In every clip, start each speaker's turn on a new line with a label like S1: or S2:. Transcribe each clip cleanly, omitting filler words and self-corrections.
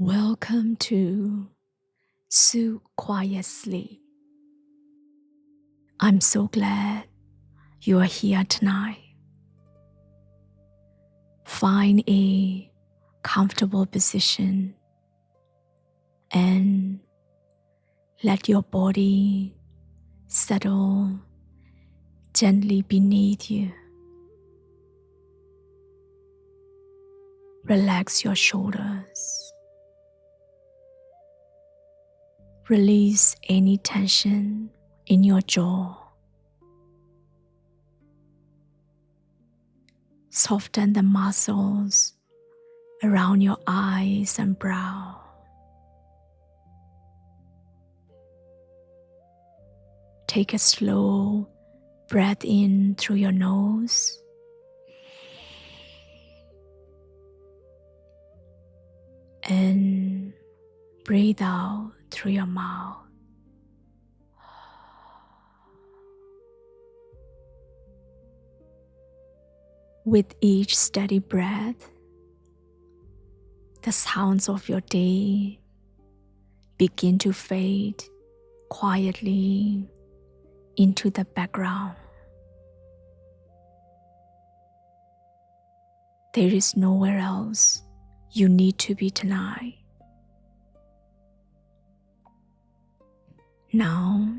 S1: Welcome to SuQuietSleep. I'm so glad you are here tonight. Find a comfortable position and let your body settle gently beneath you. Relax your shoulders. Release any tension in your jaw. Soften the muscles around your eyes and brow. Take a slow breath in through your nose and breathe out through your mouth. With each steady breath, the sounds of your day begin to fade quietly into the background. There is nowhere else you need to be tonight. Now,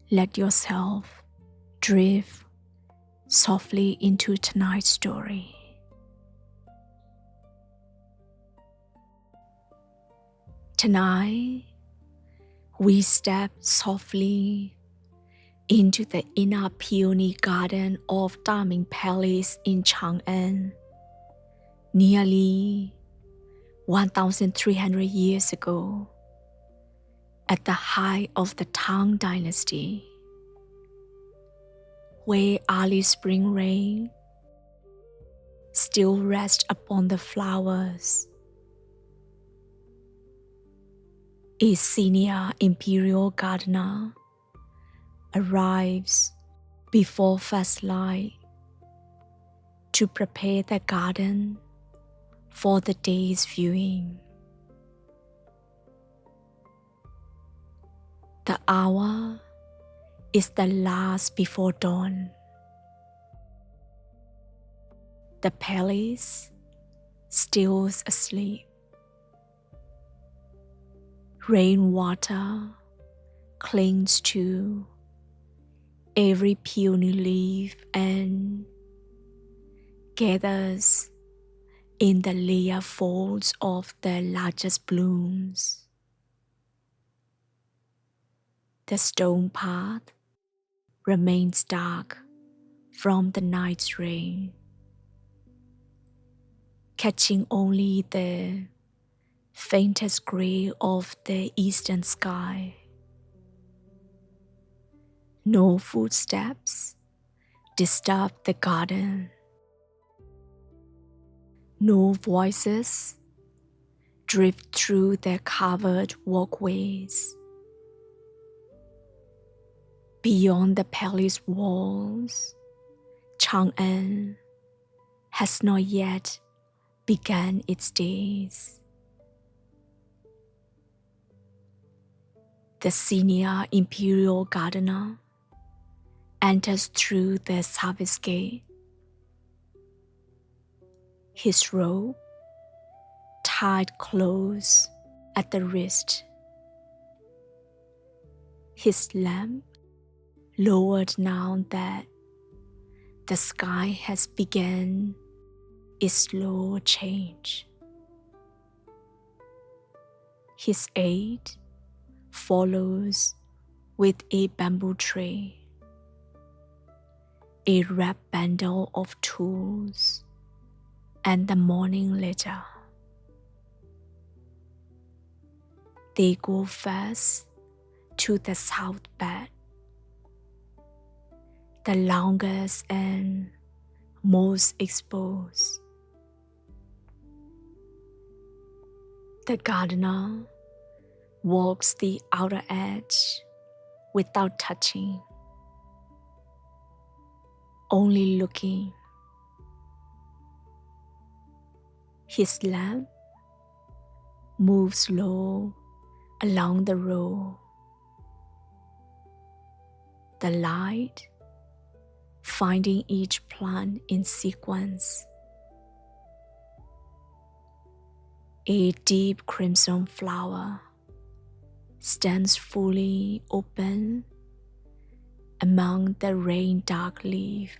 S1: let yourself drift softly into tonight's story. Tonight, we step softly into the inner peony garden of Daming Palace in Chang'an, nearly 1,300 years ago, at the height of the Tang Dynasty, where early spring rain still rests upon the flowers. A senior imperial gardener arrives before first light to prepare the garden for the day's viewing. The hour is the last before dawn. The palace still asleep. Rainwater clings to every peony leaf and gathers in the layer folds of the largest blooms. The stone path remains dark from the night's rain, catching only the faintest gray of the eastern sky. No footsteps disturb the garden. No voices drift through the covered walkways. Beyond the palace walls, Chang'an has not yet begun its days. The senior imperial gardener enters through the service gate. His robe tied close at the wrist. His lamp lowered now that the sky has begun its slow change. His aide follows with a bamboo tray, a wrapped bundle of tools, and the morning ledger. They go first to the south bed, the longest and most exposed. The gardener walks the outer edge without touching, only looking. His lamp move slow along the row. The light finding each plant in sequence. A deep crimson flower stands fully open among the rain-dark leaf.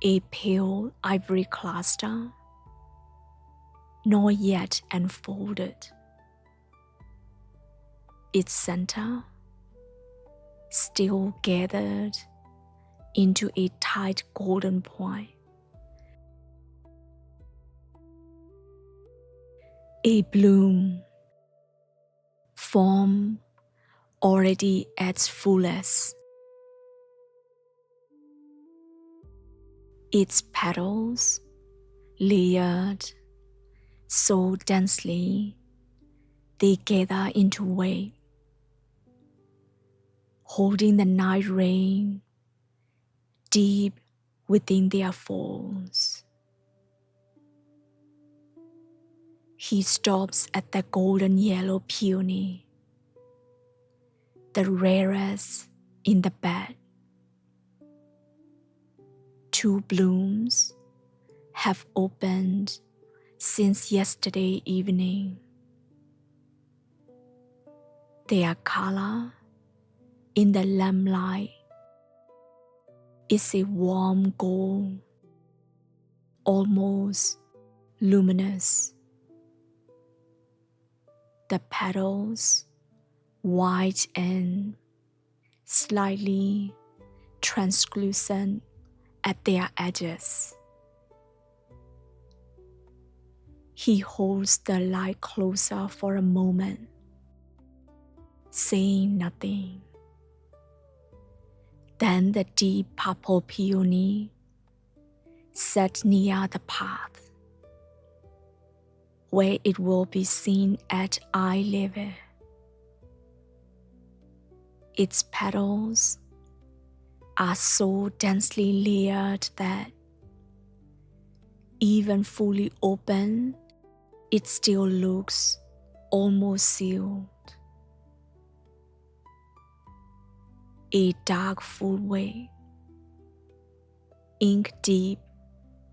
S1: A pale ivory cluster, not yet unfolded. Its center still gathered into a tight golden point. A bloom formed already at its fullest. Its petals layered so densely they gather into weight, holding the night rain deep within their folds. He stops at the golden yellow peony, the rarest in the bed. 2 blooms have opened since yesterday evening. Their color in the lamplight is a warm gold, almost luminous. The petals white and slightly translucent at their edges. He holds the light closer for a moment, saying nothing. Then the deep purple peony set near the path, where it will be seen at eye level. Its petals are so densely layered that even fully open, it still looks almost sealed. A dark full way, ink deep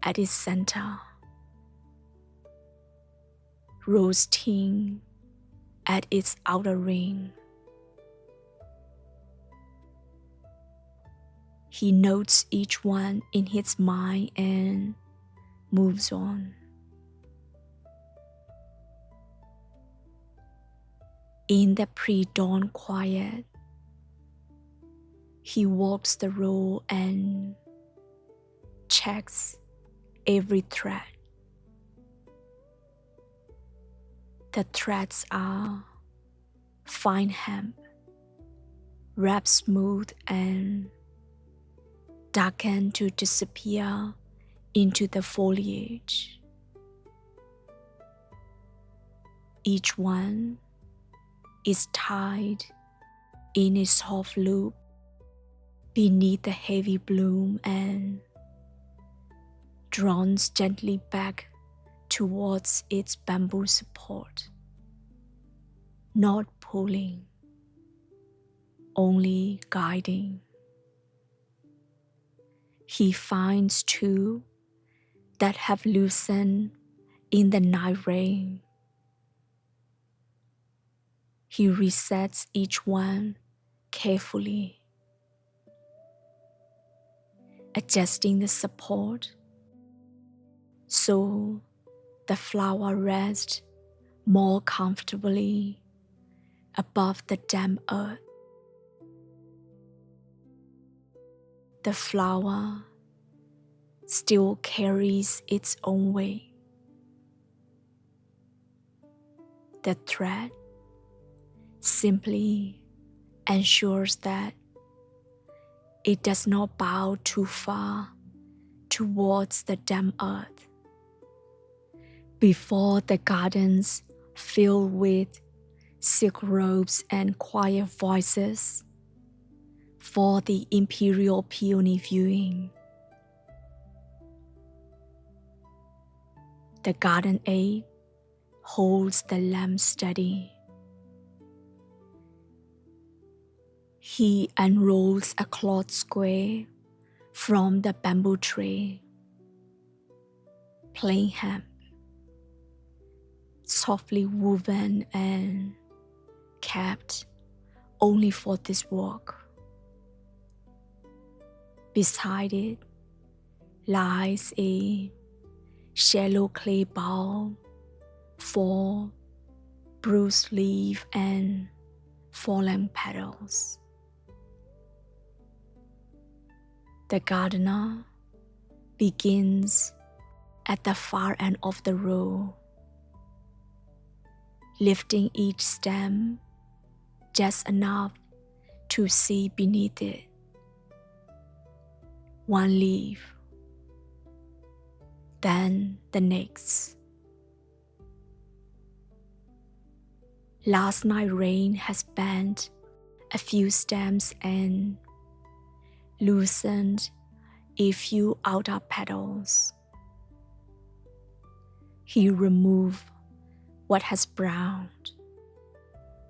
S1: at its center, rose tinted at its outer ring. He notes each one in his mind and moves on. In the pre-dawn quiet, he walks the row and checks every thread. The threads are fine hemp, wrapped smooth and darkened to disappear into the foliage. Each one is tied in a soft loop beneath the heavy bloom and drawn gently back towards its bamboo support, not pulling, only guiding. He finds 2 that have loosened in the night rain. He resets each one carefully, adjusting the support so the flower rests more comfortably above the damp earth. The flower still carries its own weight. The thread simply ensures that it does not bow too far towards the damp earth. Before the gardens fill with silk robes and quiet voices for the imperial peony viewing. The garden ape holds the lamp steady. He unrolls a cloth square from the bamboo tray, plain hemp, softly woven and kept only for this work. Beside it lies a shallow clay bowl for bruised leaf and fallen petals. The gardener begins at the far end of the row, lifting each stem just enough to see beneath it. One leaf, then the next. Last night's rain has bent a few stems and loosened a few outer petals. He removes what has browned,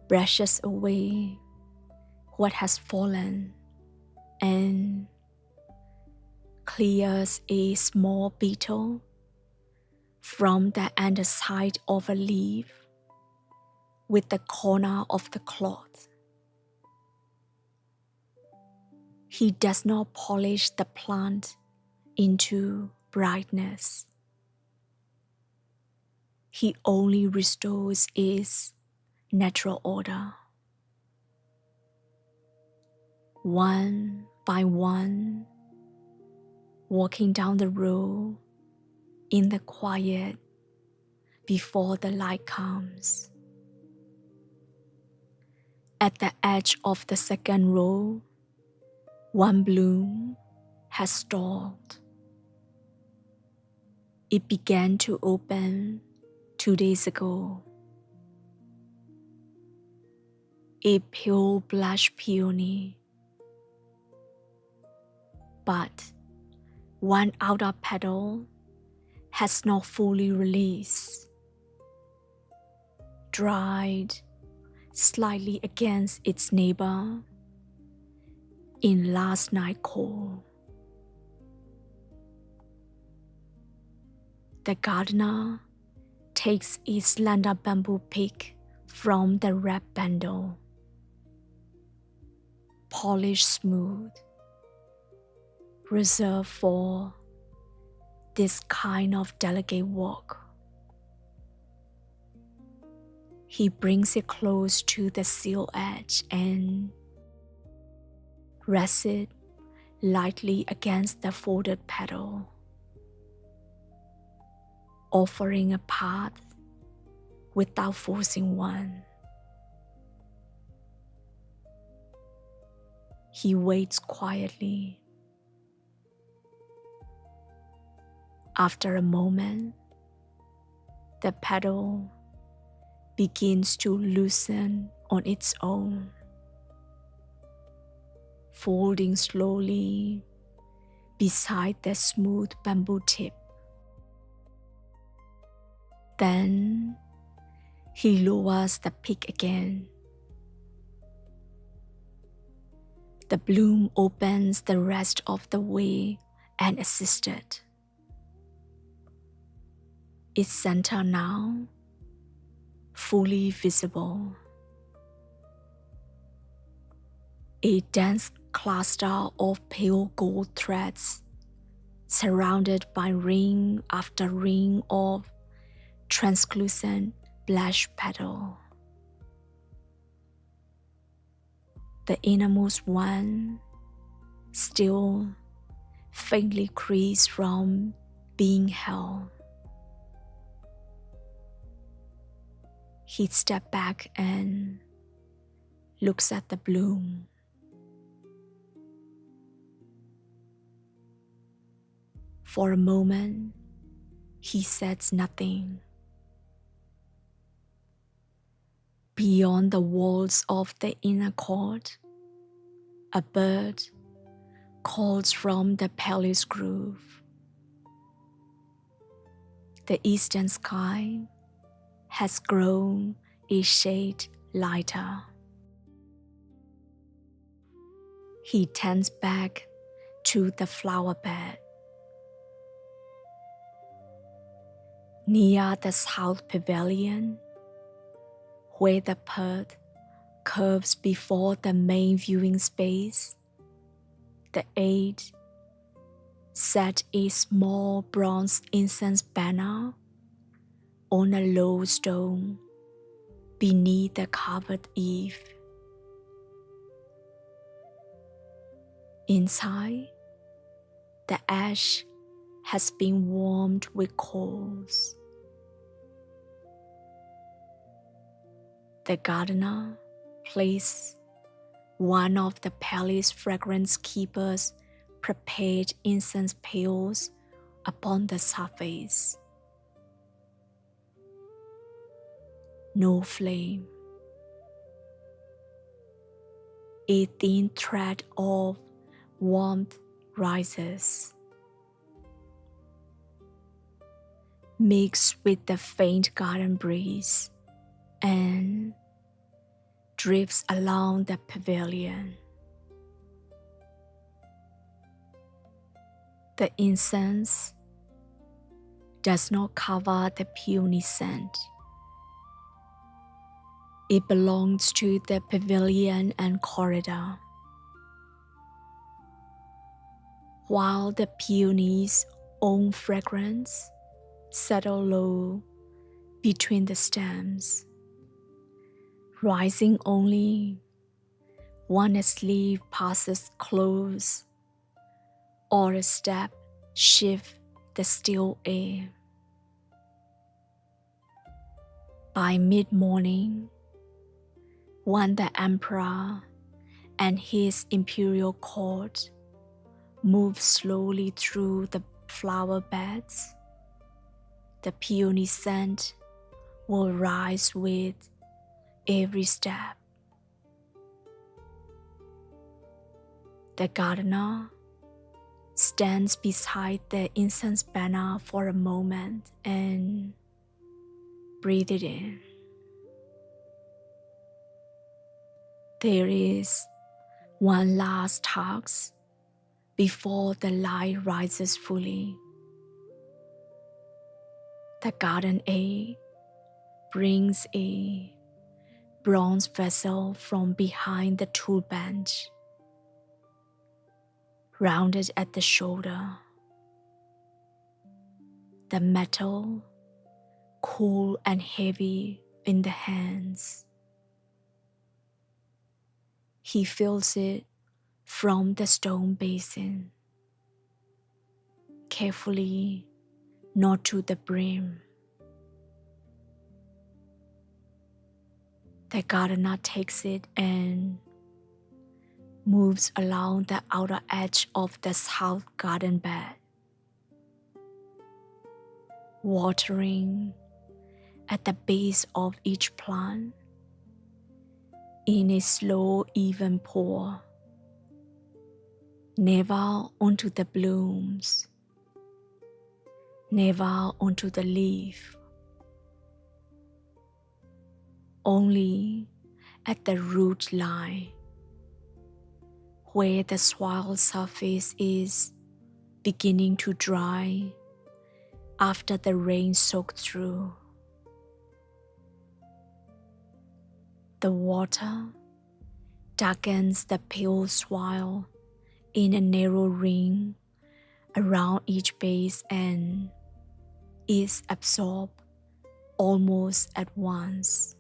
S1: brushes away what has fallen, and clears a small beetle from the underside of a leaf with the corner of the cloth. He does not polish the plant into brightness. He only restores its natural order. One by one, walking down the road in the quiet before the light comes. At the edge of the second row, one bloom has stalled. It began to open 2 days ago. A pale blush peony, but one outer petal has not fully released, dried slightly against its neighbor in last night's cold. The gardener takes a slender bamboo pick from the red bundle, polished smooth, reserved for this kind of delicate work. He brings it close to the seal edge and rests it lightly against the folded petal, offering a path without forcing one. He waits quietly. After a moment, the petal begins to loosen on its own, folding slowly beside the smooth bamboo tip. Then he lowers the pick again. The bloom opens the rest of the way and assisted. Its center now fully visible. A dense cluster of pale gold threads surrounded by ring after ring of translucent blush petal. The innermost one still faintly creased from being held. He steps back and looks at the bloom. For a moment, he says nothing. Beyond the walls of the inner court, a bird calls from the palace grove. The eastern sky has grown a shade lighter. He turns back to the flower bed. Near the south pavilion, where the path curves before the main viewing space, the aide set a small bronze incense banner on a low stone beneath the covered eave. Inside, the ash has been warmed with coals. The gardener placed one of the palace fragrance keepers' prepared incense pails upon the surface. No flame. A thin thread of warmth rises, mixed with the faint garden breeze, and drifts along the pavilion. The incense does not cover the peony scent. It belongs to the pavilion and corridor. While the peonies' own fragrance settle low between the stems, rising only when a sleeve passes close or a step shifts the still air. By mid-morning, when the emperor and his imperial court move slowly through the flower beds, the peony scent will rise with every step. The gardener stands beside the incense banner for a moment and breathes it in. There is one last task before the light rises fully. The garden aide brings a bronze vessel from behind the tool bench, rounded at the shoulder. The metal, cool and heavy in the hands. He fills it from the stone basin, carefully, not to the brim. The gardener takes it and moves along the outer edge of the south garden bed, watering at the base of each plant in a slow, even pour, never onto the blooms, never onto the leaf, only at the root line, where the soil surface is beginning to dry after the rain soaked through. The water darkens the pale soil in a narrow ring around each base and is absorbed almost at once.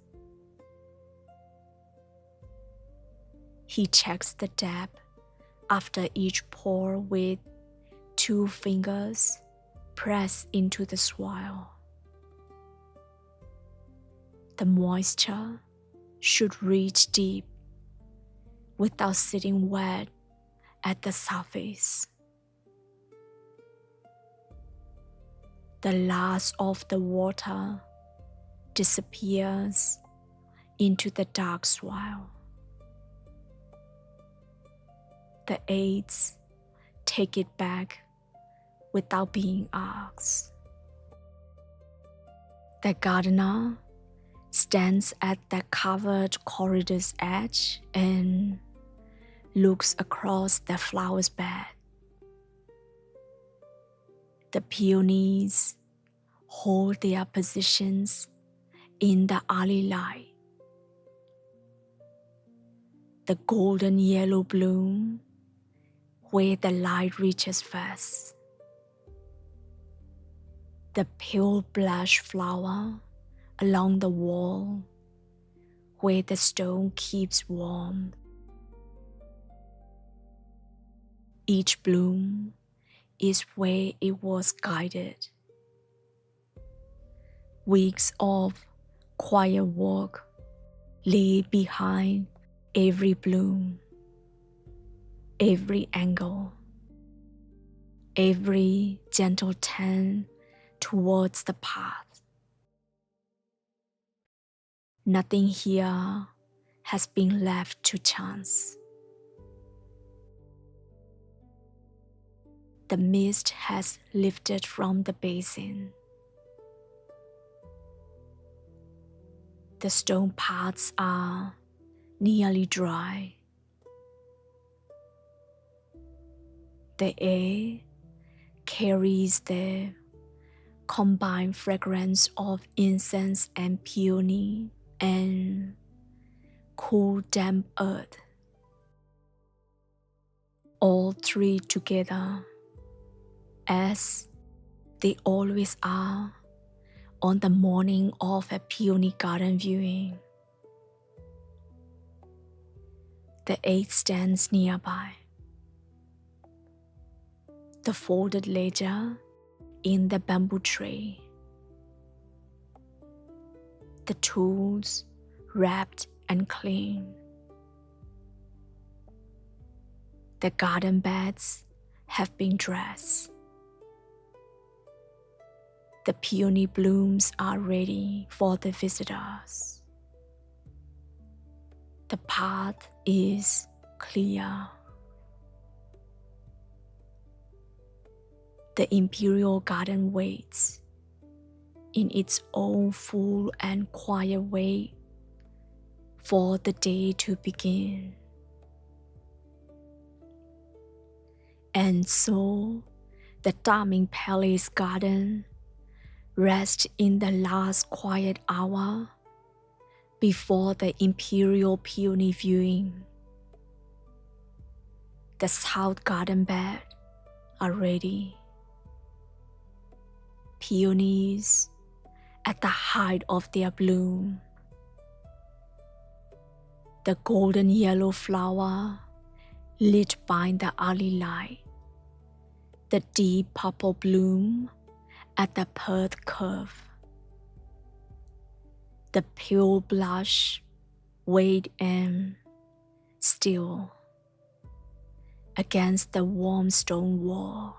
S1: He checks the depth after each pour with 2 fingers pressed into the soil. The moisture should reach deep without sitting wet at the surface. The last of the water disappears into the dark soil. The aides take it back without being asked. The gardener stands at the covered corridor's edge and looks across the flowers bed. The peonies hold their positions in the early light. The golden yellow bloom where the light reaches first. The pale blush flower along the wall where the stone keeps warm. Each bloom is where it was guided. Weeks of quiet work lay behind every bloom, every angle, every gentle turn towards the path. Nothing here has been left to chance. The mist has lifted from the basin. The stone paths are nearly dry. The air carries the combined fragrance of incense and peony and cool damp earth. All three together, as they always are on the morning of a peony garden viewing. The egg stands nearby. The folded ledger in the bamboo tray. The tools wrapped and clean. The garden beds have been dressed. The peony blooms are ready for the visitors. The path is clear. The imperial garden waits in its own full and quiet way for the day to begin. And so the Daming Palace garden rests in the last quiet hour before the imperial peony viewing. The south garden bed are ready. Peonies at the height of their bloom. The golden yellow flower lit by the early light. The deep purple bloom at the pearth curve. The pale blush weighed and still against the warm stone wall.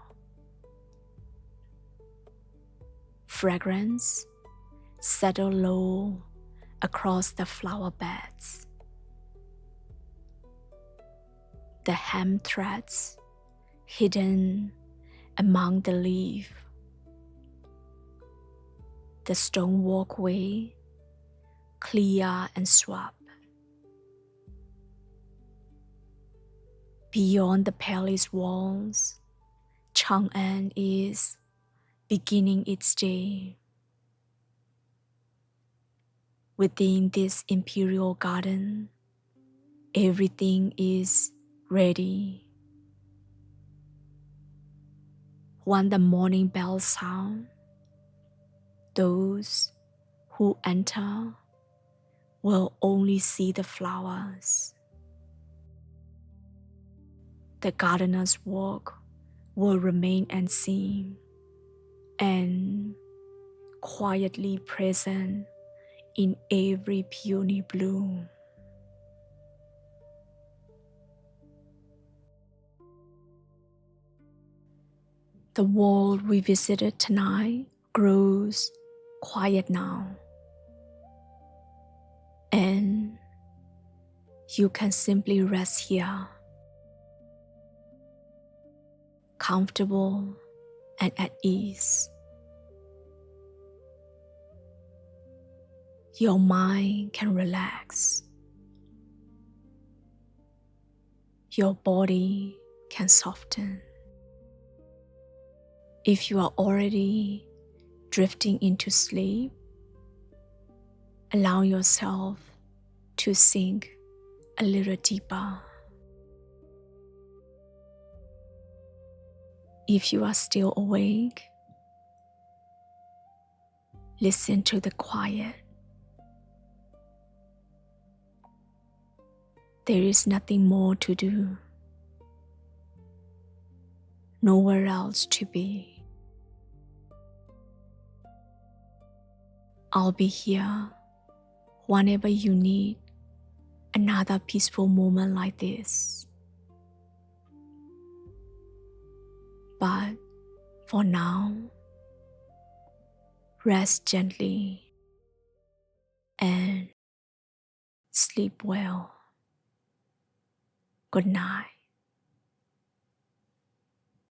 S1: Fragrance settled low across the flower beds. The hemp threads hidden among the leaves. The stone walkway clear and swept. Beyond the palace walls, Chang'an is beginning its day. Within this imperial garden, everything is ready. When the morning bells sound, those who enter will only see the flowers. The gardener's work will remain unseen and quietly present in every peony bloom. The world we visited tonight grows quiet now, and you can simply rest here, comfortable and at ease. your mind can relax. Your body can soften. If you are already drifting into sleep, allow yourself to sink a little deeper. If you are still awake, listen to the quiet. There is nothing more to do, nowhere else to be. I'll be here whenever you need another peaceful moment like this. But for now, rest gently and sleep well. Good night.